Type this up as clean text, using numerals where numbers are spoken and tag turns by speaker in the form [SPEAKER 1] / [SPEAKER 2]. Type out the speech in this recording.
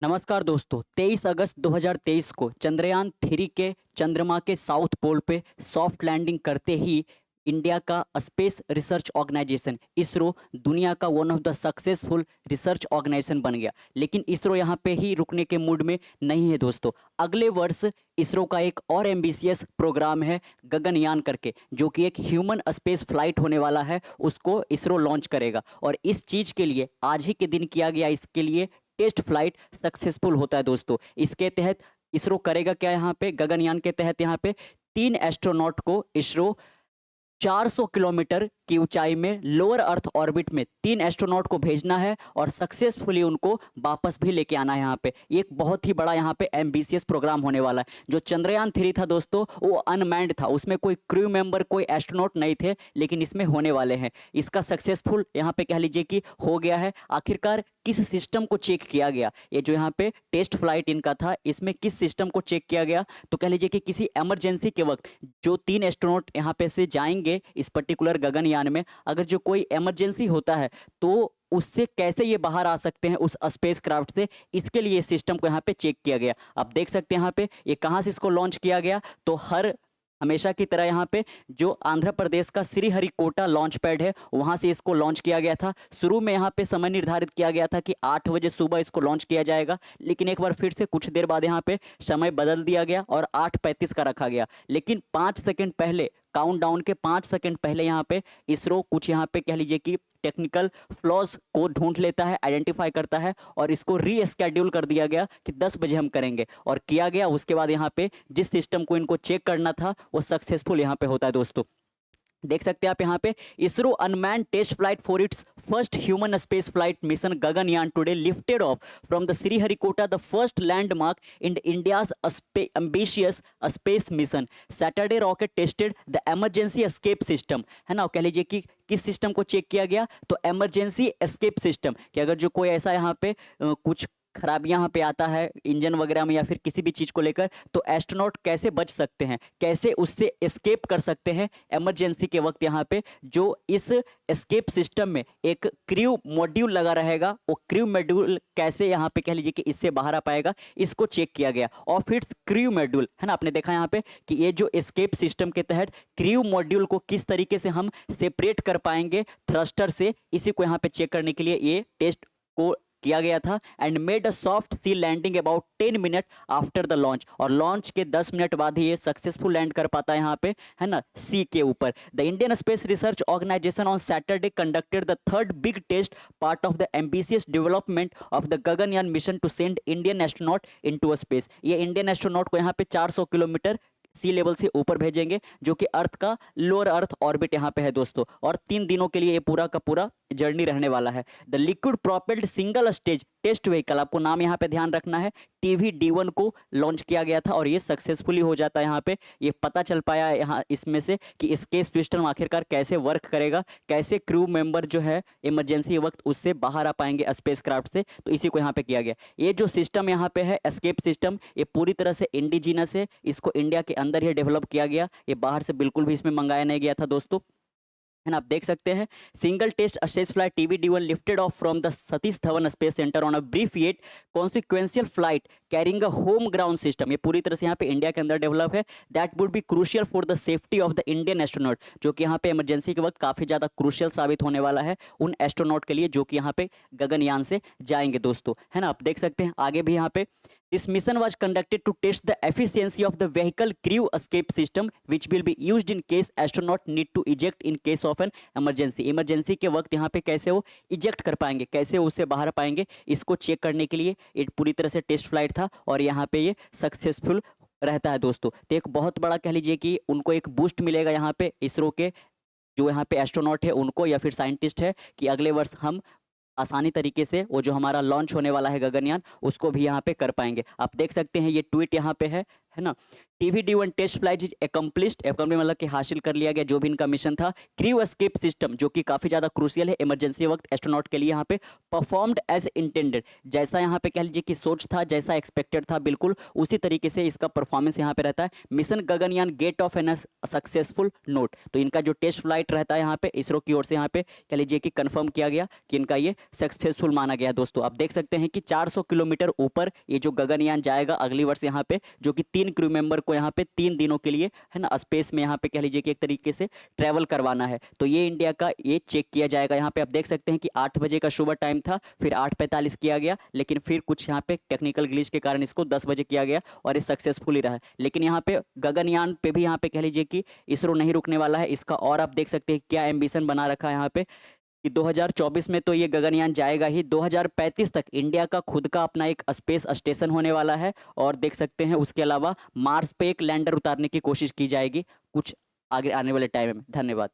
[SPEAKER 1] नमस्कार दोस्तों। 23 अगस्त 2023 को चंद्रयान 3 के चंद्रमा के साउथ पोल पे सॉफ्ट लैंडिंग करते ही इंडिया का स्पेस रिसर्च ऑर्गेनाइजेशन इसरो दुनिया का one of the successful research organisation बन गया। लेकिन इसरो यहाँ पे ही रुकने के मूड में नहीं है दोस्तों। अगले वर्ष इसरो का एक और एम्बिशियस प्रोग्राम है गगनयान करके, जो कि एक ह्यूमन स्पेस फ्लाइट होने वाला है। उसको इसरो लॉन्च करेगा और इस चीज़ के लिए आज ही के दिन किया गया इसके लिए टेस्ट फ्लाइट सक्सेसफुल होता है दोस्तों। इसके तहत इसरो करेगा क्या, यहाँ पे गगनयान के तहत यहाँ पे 3 एस्ट्रोनॉट को इसरो 400 किलोमीटर की ऊंचाई में लोअर अर्थ ऑर्बिट में 3 एस्ट्रोनॉट को भेजना है और सक्सेसफुली उनको वापस भी लेके आना है। यहाँ पे एक बहुत ही बड़ा यहाँ पे एम्बिशियस प्रोग्राम होने वाला है। जो चंद्रयान 3 था दोस्तों, वो अनमैन्ड था, उसमें कोई क्रू मेंबर कोई एस्ट्रोनॉट नहीं थे, लेकिन इसमें होने वाले हैं। इसका सक्सेसफुल यहाँ पे कह लीजिए कि हो गया है। आखिरकार किस सिस्टम को चेक किया गया, ये जो यहाँ पे टेस्ट फ्लाइट इनका था, इसमें किस सिस्टम को चेक किया गया, तो कह लीजिए कि किसी इमरजेंसी के वक्त जो 3 एस्ट्रोनॉट यहाँ पे से जाएंगे इस पर्टिकुलर गगनयान में, अगर जो कोई इमरजेंसी होता है तो उससे कैसे ये बाहर आ सकते हैं उस स्पेस क्राफ्ट से, इसके लिए इस सिस्टम को यहाँ पे चेक किया गया। आप देख सकते हैं यहाँ पे ये कहाँ से इसको लॉन्च किया गया, तो हमेशा की तरह यहाँ पे जो आंध्र प्रदेश का श्रीहरिकोटा लॉन्च पैड है वहां से इसको लॉन्च किया गया था। शुरू में यहाँ पे समय निर्धारित किया गया था कि 8 बजे सुबह इसको लॉन्च किया जाएगा, लेकिन एक बार फिर से कुछ देर बाद यहाँ पे समय बदल दिया गया और 8:35 का रखा गया। लेकिन 5 सेकंड पहले, काउंटडाउन के 5 सेकंड पहले यहाँ पे इसरो कुछ यहाँ पे कह लीजिए कि टेक्निकल फ्लॉज को ढूंढ लेता है, आइडेंटिफाई करता है और इसको रीस्केड्यूल कर दिया गया कि 10 बजे हम करेंगे, और किया गया। उसके बाद यहाँ पे जिस सिस्टम को इनको चेक करना था वो सक्सेसफुल यहाँ पे होता है दोस्तों। देख सकते हैं आप यहाँ पे ISRO unmanned test flight for its first human space flight mission Gaganyaan today lifted off from the Sriharikota, the first landmark in India's ambitious space mission. Saturday rocket tested the emergency escape system, है ना। कह लीजिए कि किस सिस्टम को check किया गया, तो इमरजेंसी एस्केप सिस्टम, कि अगर जो कोई ऐसा यहाँ पे कुछ खराबियां यहाँ पे आता है इंजन वगैरह में या फिर किसी भी चीज़ को लेकर, तो एस्ट्रोनॉट कैसे बच सकते हैं, कैसे उससे एस्केप कर सकते हैं इमरजेंसी के वक्त। यहाँ पे जो इस एस्केप सिस्टम में एक क्रू मॉड्यूल लगा रहेगा, वो क्रू मॉड्यूल कैसे यहाँ पे कह लीजिए कि इससे बाहर आ पाएगा, इसको चेक किया गया। ऑफ इट्स क्रू मॉड्यूल, है ना। आपने देखा यहाँ पे कि ये जो एस्केप सिस्टम के तहत क्रू मॉड्यूल को किस तरीके से हम सेपरेट कर पाएंगे थ्रस्टर से, इसी को यहाँ पे चेक करने के लिए ये टेस्ट को किया गया था। And made a soft sea landing about 10 minute after the launch, और लॉन्च के 10 मिनट बाद ही ये सक्सेसफुल लैंड कर पाता है यहाँ पे, है ना, सी के ऊपर। The Indian space research organisation on Saturday conducted the third big test part of the ambitious development of the Gaganyaan mission to send Indian astronaut into space. ये इंडियन एस्ट्रोनॉट को यहाँ पे 400 किलोमीटर सी लेवल से ऊपर भेजेंगे, जो कि अर्थ का लोअर अर्थ ऑर्बिट यहाँ पे है दोस्तों। और 3 दिनों के लिए ये पूरा का पूरा जर्नी रहने वाला है। The liquid propelled single stage test vehicle, आपको नाम यहाँ पे ध्यान रखना है, TVD1 को लॉन्च किया गया था और ये सक्सेसफुली हो जाता है। यहाँ पे ये पता चल पाया यहाँ इसमें से कि एस्केप सिस्टम आखिरकार कैसे वर्क करेगा, कैसे क्रू मेंबर जो है इमरजेंसी वक्त उससे बाहर आ पाएंगे स्पेस क्राफ्ट से, तो इसी को यहाँ पे किया गया। ये जो सिस्टम यहाँ पे है एस्केप सिस्टम, ये पूरी तरह से इंडिजिनस है, इसको इंडिया के अंदर ही डेवलप किया गया, ये बाहर से बिल्कुल भी इसमें मंगाया नहीं गया था दोस्तों, है ना। आप देख सकते हैं single test stage flight TVD1 lifted off from the Satish Dhawan space centre on a brief yet consequential flight carrying a home ground system. ये पूरी तरह से यहाँ पे इंडिया के अंदर डेवलप है। That would be crucial for the safety of the Indian astronaut, जो कि यहाँ पे इमरजेंसी के वक्त काफी ज्यादा क्रूशियल साबित होने वाला है उन एस्ट्रोनॉट के लिए जो कि यहाँ पे गगनयान से जाएंगे दोस्तों, है ना। आप देख सकते हैं आगे भी यहाँ पे This mission was conducted to test the efficiency of the vehicle crew escape system, which will be used in case astronaut need to eject in case of an emergency. Emergency के वक्त यहाँ पे कैसे वो इजेक्ट कर पाएंगे, कैसे उससे बाहर पाएंगे, इसको चेक करने के लिए एक पूरी तरह से टेस्ट फ्लाइट था और यहाँ पे ये सक्सेसफुल रहता है दोस्तों। तो एक बहुत बड़ा कह लीजिए कि उनको एक बूस्ट मिलेगा यहाँ पे इसरो के जो यहाँ पे एस्ट्रोनॉट है उनको या फिर साइंटिस्ट है, कि अगले वर्ष हम आसानी तरीके से वो जो हमारा लॉन्च होने वाला है गगनयान उसको भी यहाँ पे कर पाएंगे। आप देख सकते हैं ये ट्वीट यहाँ पे है है ना। TVD-1 test flight is accomplished, मतलब कि हासिल कर लिया गया जो भी इनका मिशन था। क्रू एस्केप सिस्टम जो कि काफी ज्यादा क्रूशियल है इमरजेंसी वक्त एस्ट्रोनॉट के लिए, यहाँ पे परफॉर्म्ड एज इंटेंडेड, जैसा यहाँ पे कह लीजिए कि सोच था, जैसा एक्सपेक्टेड था, बिल्कुल उसी तरीके से इसका परफॉर्मेंस यहाँ पे रहता है। Mission Gaganyaan get off an successful note, तो इनका जो टेस्ट फ्लाइट रहता है यहाँ पे इसरो की ओर से यहाँ पे कह लीजिए कि कंफर्म किया गया कि इनका ये सक्सेसफुल माना गया। दोस्तों आप देख सकते हैं कि 400 किलोमीटर ऊपर ये जो गगनयान जाएगा अगली वर्ष यहाँ पे, जो कि 3 क्रू मेंबर को यहाँ पे 3 दिनों के लिए है ना स्पेस में यहाँ पे कह लीजिए कि एक तरीके से ट्रैवल करवाना है। तो ये इंडिया का ये चेक किया जाएगा। यहाँ पे आप देख सकते हैं कि 8 बजे का सुबह टाइम था, फिर 8:45 किया गया, लेकिन फिर कुछ यहाँ पे टेक्निकल ग्लिच के कारण इसको 10 बजे किया गया और ये सक्सेसफुल ही रहा। लेकिन यहाँ पे गगनयान पे भी यहाँ पे कह लीजिए कि इसरो नहीं रुकने वाला है इसका, और आप देख सकते हैं क्या एम्बिशन बना रखा है यहाँ पे कि 2024 में तो ये गगनयान जाएगा ही, 2035 तक इंडिया का खुद का अपना एक स्पेस स्टेशन होने वाला है। और देख सकते हैं उसके अलावा मार्स पे एक लैंडर उतारने की कोशिश की जाएगी कुछ आगे आने वाले टाइम में। धन्यवाद।